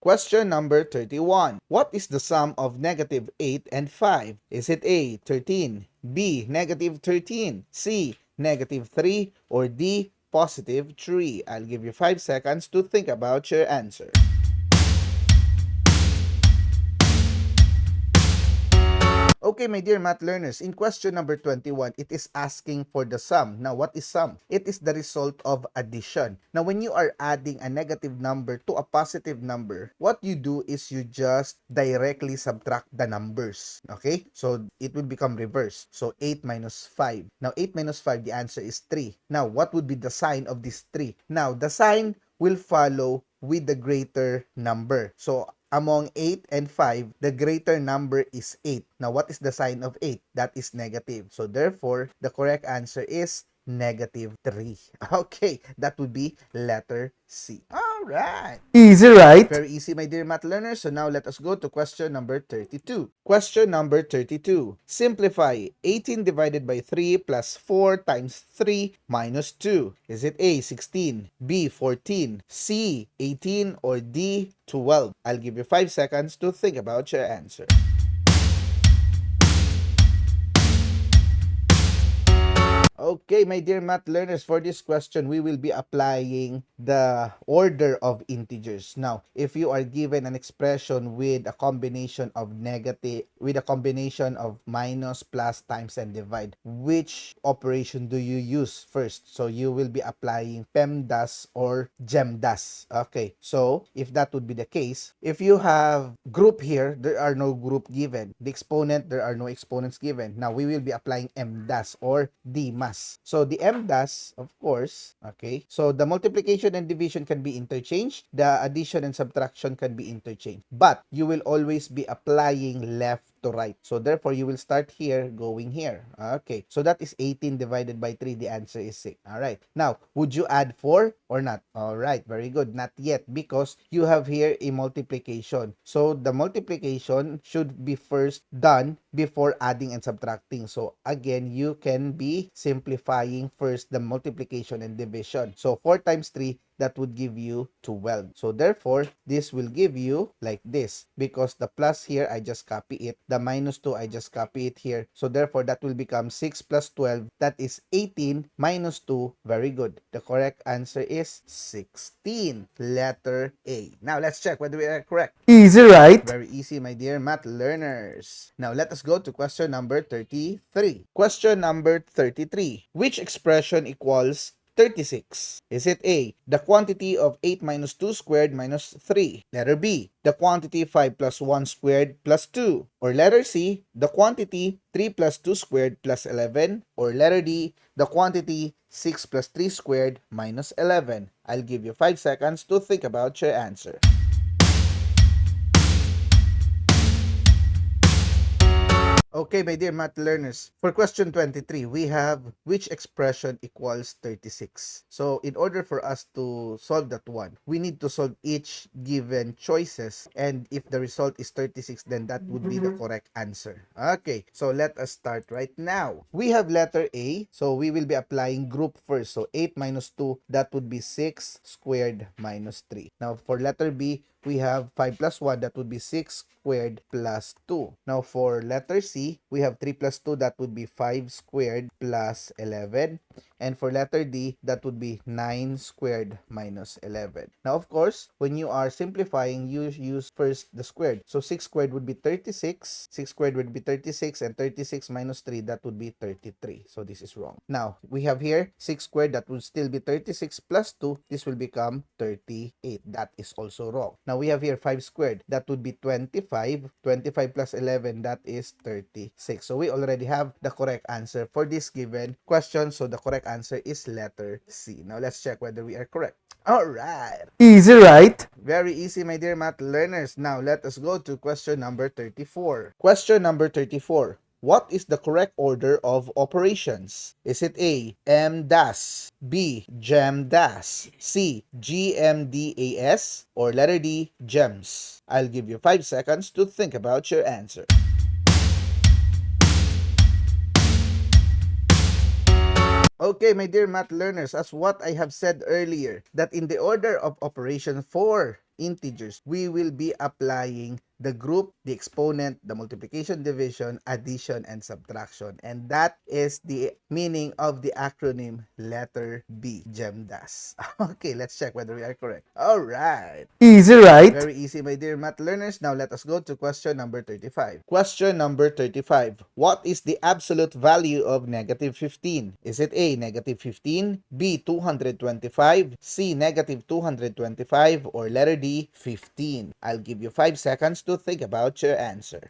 Question number 31. What is the sum of negative 8 and 5? Is it A, 13, B, negative 13, C, negative 3, or D, positive 3? I'll give you 5 seconds to think about your answer. Okay, my dear math learners, in question number 21, it is asking for the sum. Now, what is sum? It is the result of addition. Now, when you are adding a negative number to a positive number, what you do is you just directly subtract the numbers. Okay? So, it will become reverse. So, 8 minus 5. Now, 8 minus 5, the answer is 3. Now, what would be the sign of this 3? Now, the sign will follow with the greater number. So, among 8 and 5, the greater number is 8. Now, what is the sign of 8? That is negative. So, therefore, the correct answer is negative 3. Okay, that would be letter C. Alright. Easy, right? Very easy, my dear math learners. So now let us go to question number 32. Question number 32. Simplify 18 divided by 3 plus 4 times 3 minus 2. Is it A, 16, B, 14, C, 18, or D, 12? I'll give you 5 seconds to think about your answer. Okay, my dear math learners, for this question, we will be applying the order of integers. Now, if you are given an expression with a combination of minus, plus, times, and divide, which operation do you use first? So, you will be applying PEMDAS or GEMDAS. Okay, so if that would be the case, if you have group here, there are no group given. The exponent, there are no exponents given. Now, we will be applying MDAS or DMAS. So the MDAS, of course, okay, so the multiplication and division can be interchanged, the addition and subtraction can be interchanged, but you will always be applying left to right. So therefore, you will start here, going here. Okay, so that is 18 divided by 3. The answer is 6. All right. Now, would you add 4 or not? All right, very good. Not yet, because you have here a multiplication. So the multiplication should be first done before adding and subtracting. So again, you can be simplifying first the multiplication and division. So 4 times 3, that would give you 12. So therefore, this will give you like this, because the plus here, I just copy it. The minus 2, I just copy it here. So therefore, that will become 6 plus 12. That is 18 minus 2. Very good. The correct answer is 16. Letter A. Now, let's check whether we are correct. Easy, right? Very easy, my dear math learners. Now, let us go to question number 33. Question number 33. Which expression equals 36? Is it A, the quantity of 8 minus 2 squared minus 3? Letter B, the quantity 5 plus 1 squared plus 2? Or letter C, the quantity 3 plus 2 squared plus 11? Or letter D, the quantity 6 plus 3 squared minus 11? I'll give you 5 seconds to think about your answer. Okay, my dear math learners, for question 23, we have which expression equals 36. So, in order for us to solve that one, we need to solve each given choices. And if the result is 36, then that would be the correct answer. Okay, so let us start right now. We have letter A, so we will be applying group first. So, 8 minus 2, that would be 6 squared minus 3. Now, for letter B, we have 5 plus 1, that would be 6 squared plus 2. Now, for letter C, we have 3 plus 2, that would be 5 squared plus 11. And for letter D, that would be 9 squared minus 11. Now, of course, when you are simplifying, you use first the squared. So, 6 squared would be 36. 6 squared would be 36. And 36 minus 3, that would be 33. So, this is wrong. Now, we have here 6 squared, that would still be 36 plus 2. This will become 38. That is also wrong. Now, we have here 5 squared. That would be 25. 25 plus 11, that is 36. So, we already have the correct answer for this given question. So, the correct answer is letter C. Now, let's check whether we are correct. All right. Easy, right? Very easy, my dear math learners. Now, let us go to question number 34. Question number 34. What is the correct order of operations? Is it A, MDAS, B, GEMDAS, C, GMDAS, or letter D, GEMS? I'll give you 5 seconds to think about your answer. Okay, my dear math learners, as what I have said earlier, that in the order of operation for integers, we will be applying the group, the exponent, the multiplication, division, addition, and subtraction. And that is the meaning of the acronym letter B, GEMDAS. Okay, let's check whether we are correct. All right. Easy, right? Very easy, my dear math learners. Now let us go to question number 35. Question number 35. What is the absolute value of negative 15? Is it A, negative 15, B, 225, C, negative 225, or letter D, 15? I'll give you 5 seconds to think about your answer.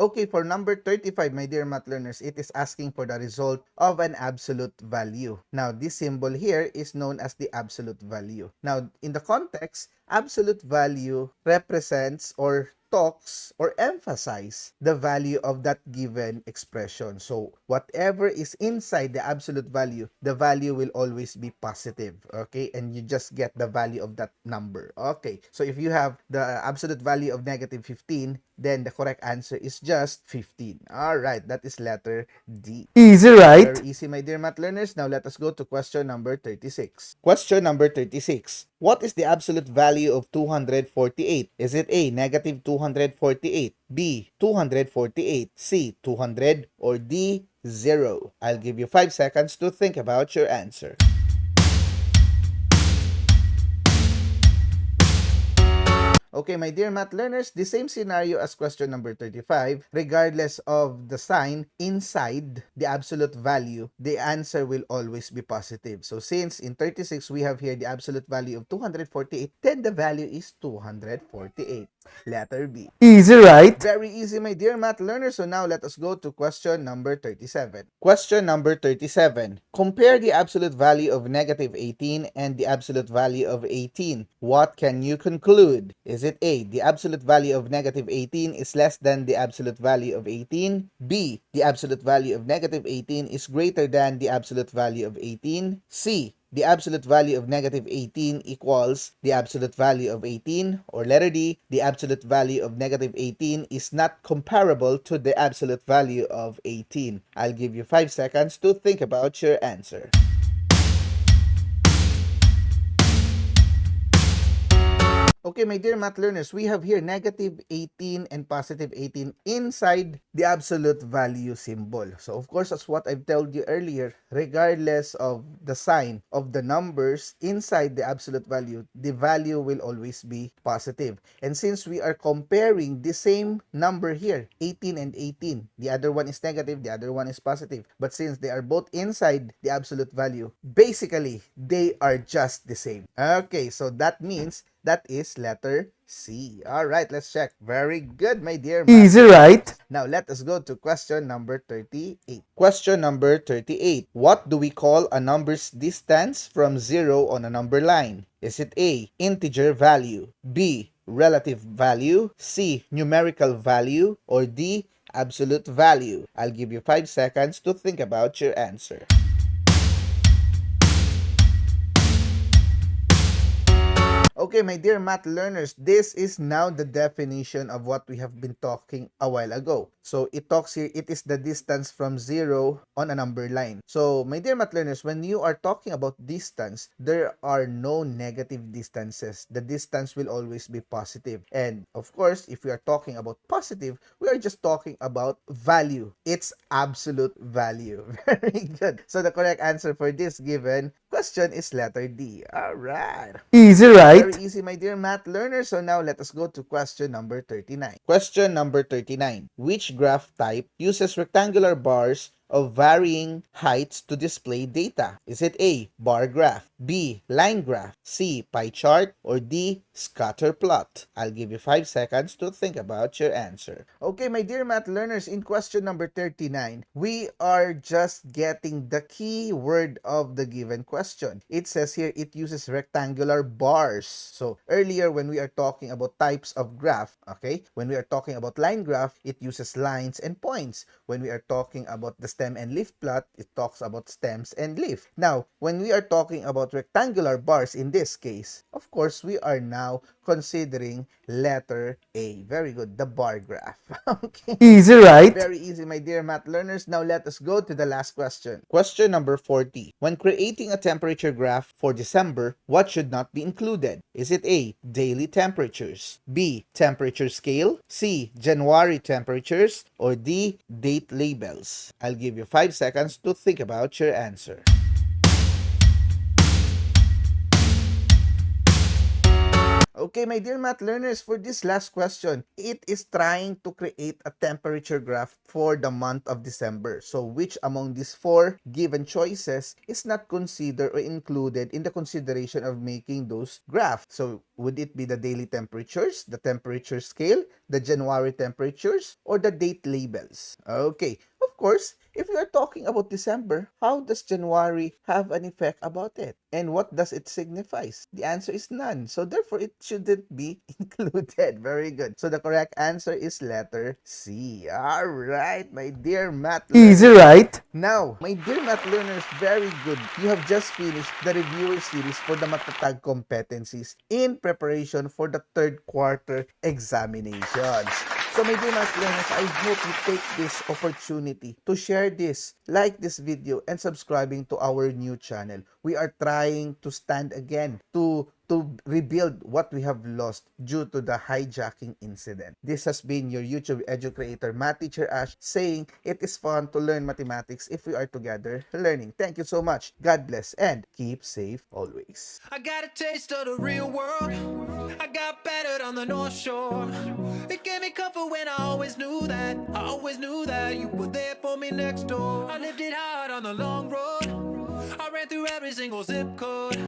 Okay, for number 35, my dear math learners, it is asking for the result of an absolute value. Now, this symbol here is known as the absolute value. Now, in the context, absolute value represents or talks or emphasize the value of that given expression. So, whatever is inside the absolute value, the value will always be positive, okay? And you just get the value of that number, okay? So, if you have the absolute value of negative 15, then the correct answer is just 15. All right, that is letter D. Easy, right? Very easy, my dear math learners. Now let us go to question number 36. Question number 36. What is the absolute value of 248? Is it A, negative 248, B, 248, C, 200, or D, 0? I'll give you 5 seconds to think about your answer. Okay, my dear math learners, the same scenario as question number 35. Regardless of the sign inside the absolute value, the answer will always be positive. So since in 36 we have here the absolute value of 248, then the value is 248. Letter B. Easy, right? Very easy, my dear math learners. So now let us go to question number 37. Question number 37. Compare the absolute value of negative 18 and the absolute value of 18. What can you conclude? Is it A, the absolute value of negative 18 is less than the absolute value of 18? B, the absolute value of negative 18 is greater than the absolute value of 18? C, the absolute value of negative 18 equals the absolute value of 18? Or letter D, the absolute value of negative 18 is not comparable to the absolute value of 18. I'll give you 5 seconds to think about your answer. Okay, my dear math learners, we have here negative 18 and positive 18 inside the absolute value symbol. So, of course, as what I've told you earlier, regardless of the sign of the numbers inside the absolute value, the value will always be positive. And since we are comparing the same number here, 18 and 18, the other one is negative, the other one is positive. But since they are both inside the absolute value, basically, they are just the same. Okay, so that means that is letter C. All right, let's check. Very good, my dear. Easy, right? Now, let us go to question number 38. Question number 38. What do we call a number's distance from 0 on a number line? Is it A, integer value, B, relative value, C, numerical value, or D, absolute value? I'll give you 5 seconds to think about your answer. Okay, my dear math learners, this is now the definition of what we have been talking a while ago. So, it talks here, it is the distance from 0 on a number line. So, my dear math learners, when you are talking about distance, there are no negative distances. The distance will always be positive. And, of course, if we are talking about positive, we are just talking about value. It's absolute value. Very good. So, the correct answer for this given question is letter D. All right. Easy, right? Very easy, my dear math learners. So now let us go to question number 39. Question number 39. Which graph type uses rectangular bars of varying heights to display data? Is it A, bar graph, B, line graph, C, pie chart, or D, scatter plot? I'll give you 5 seconds to think about your answer. Okay, my dear math learners, in question number 39, we are just getting the key word of the given question. It says here it uses rectangular bars. So earlier when we are talking about types of graph, okay, when we are talking about line graph, it uses lines and points. When we are talking about the stem and leaf plot, it talks about stems and leaf. Now, when we are talking about rectangular bars in this case, of course, we are now considering letter A. Very good, the bar graph. Okay. Easy, right? Very easy, my dear math learners. Now let us go to the last question. Question number 40. When creating a temperature graph for December, what should not be included? Is it A, daily temperatures, B, temperature scale, C, January temperatures, or D, date labels? I'll give you 5 seconds to think about your answer. Okay, my dear math learners, for this last question, it is trying to create a temperature graph for the month of December. So, which among these 4 given choices is not considered or included in the consideration of making those graphs? So, would it be the daily temperatures, the temperature scale, the January temperatures, or the date labels? Okay, of course, if we are talking about December, how does January have an effect about it? And what does it signify? The answer is none. So therefore, it shouldn't be included. Very good. So the correct answer is letter C. All right, my dear math learners. Easy, right? Now, my dear math learners, very good. You have just finished the reviewer series for the Matatag competencies in preparation for the third quarter examinations. So my dear math learners, I hope you take this opportunity to share this, like this video, and subscribing to our new channel. We are trying to stand again to rebuild what we have lost due to the hijacking incident. This has been your YouTube edu creator, Math Teacher Ash, saying it is fun to learn mathematics if we are together learning. Thank you so much. God bless and keep safe always. I got a taste of the real world. I got battered on the North Shore. It gave me comfort when I always knew that. I always knew that you were there for me next door. I lived it hard on the long road. I ran through every single zip code.